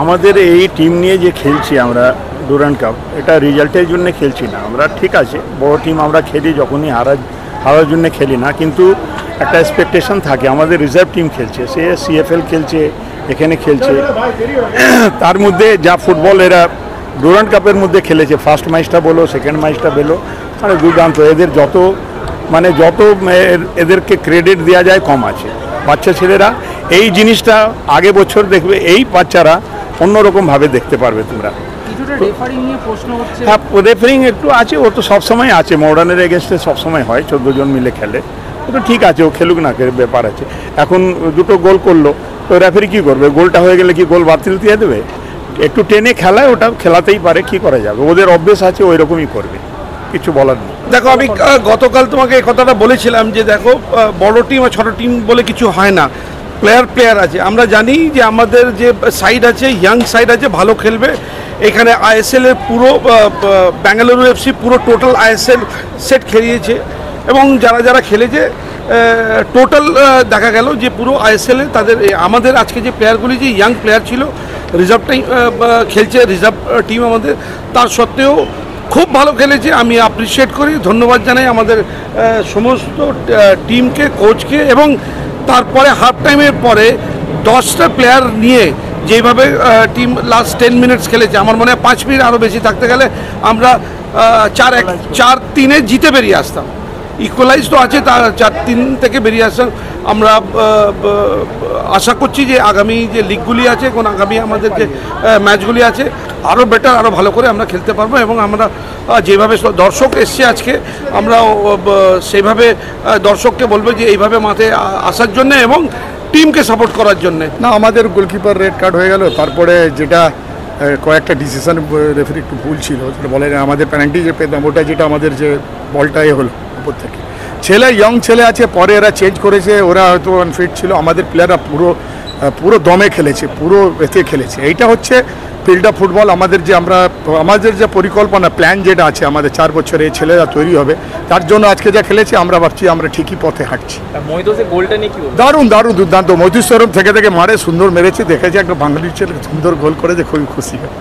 আমাদের এই টিম নিয়ে যে খেলছি আমরা ডুরান্ড কাপ, এটা রেজাল্টের জন্য খেলছি না আমরা। ঠিক আছে, বড় টিম আমরা খেলি, যখনই হারার জন্য খেলি না, কিন্তু একটা এক্সপেকটেশন থাকে। আমাদের রিজার্ভ টিম খেলছে, সে সিএফএল খেলছে, এখানে খেলছে, তার মধ্যে যা ফুটবল এরা ডুরান্ড কাপের মধ্যে খেলেছে, ফার্স্ট ম্যাচটা বলো, সেকেন্ড ম্যাচটা বলো, মানে দুর্দান্ত। এদের যত এদেরকে ক্রেডিট দেওয়া যায় কম আছে। বাচ্চা ছেলেরা এই জিনিসটা আগে বছর দেখবে, এই বাচ্চারা অন্যরকমভাবে দেখতে পারবে তোমরা। হ্যাঁ, রেফারিং একটু আছে, ও তো সবসময় আছে, মডার্নের এগেনস্টে সবসময় হয়, 14 জন মিলে খেলে, ও তো ঠিক আছে, ও খেলুক না, ব্যাপার আছে। এখন দুটো গোল করলো, তো রেফারি কী করবে? গোলটা হয়ে গেলে কি গোল বাতিল দিয়ে দেবে? একটু টেনে খেলায়, ওটা খেলাতেই পারে, কি করা যাবে, ওদের অভ্যেস আছে, ওই রকমই করবে, কিছু বলার নেই। দেখো, আমি গতকাল তোমাকে এই কথাটা বলেছিলাম যে দেখো, বড় টিম আর ছোটো টিম বলে কিছু হয় না, প্লেয়ার আছে। আমরা জানি যে আমাদের যে সাইড আছে, ইয়াং সাইড আছে, ভালো খেলবে। এখানে আইএসএল এর পুরো ব্যাঙ্গালুরু এফসি পুরো টোটাল আইএসএল সেট খেলিয়েছে, এবং যারা খেলেছে টোটাল দেখা গেল যে পুরো আইএসএল এ তাদের আমাদের আজকে যে প্লেয়ারগুলি যে ইয়াং প্লেয়ার ছিল, রিজার্ভ টাইম খেলছে, রিজার্ভ টিম আমাদের, তার সত্ত্বেও খুব ভালো খেলেছে। আমি অ্যাপ্রিসিয়েট করি, ধন্যবাদ জানাই আমাদের সমস্ত টিমকে, কোচকে, এবং তারপরে হাফ টাইমের পরে 10টা প্লেয়ার নিয়ে যেভাবে টিম লাস্ট 10 মিনিটস খেলেছে, আমার মনে হয় 5 মিনিট আরও বেশি থাকতে গেলে আমরা 4-3 জিতে বেরিয়ে আসতাম। ইকুয়ালাইজ তো আছে, তার 4-3 থেকে বেরিয়ে আসতাম। আমরা আশা করছি যে আগামী যে লিগগুলি আছে, কোন আগামী আমাদের যে ম্যাচগুলি আছে, আরও বেটার, আরও ভালো করে আমরা খেলতে পারবো, এবং আমরা যেভাবে দর্শক এসছে আজকে, আমরা সেইভাবে দর্শককে বলবো যে এইভাবে মাঠে আসার জন্য এবং টিমকে সাপোর্ট করার জন্য। না, আমাদের গোলকিপার রেড কার্ড হয়ে গেল, তারপরে যেটা কয়েকটা ডিসিশন রেফারি একটু ভুল ছিল, সেটা বলে আমাদের পেনাল্টি যে পেতাম, ওটা যেটা আমাদের যে বলটা হলো উপর থেকে, ছেলে ইয়ং ছেলে আছে, পরে এরা চেঞ্জ করেছে, ওরা হয়তো আনফিট ছিল। আমাদের প্লেয়াররা পুরো দমে খেলেছে, পুরো এতে খেলেছে। এইটা হচ্ছে ফিল্ড অফ ফুটবল। আমাদের যে পরিকল্পনা, প্ল্যান যেটা আছে আমাদের 4 বছরে এই ছেলেরা তৈরি হবে, তার জন্য আজকে যা খেলেছে আমরা ভাবছি আমরা ঠিকই পথে হাঁটছি। দারুণ দুর্দান্ত। মধুস্বরম থেকে মারে, সুন্দর মেরেছে, দেখেছে একটা বাঙালির ছেলে সুন্দর গোল করেছে, খুবই খুশি হয়।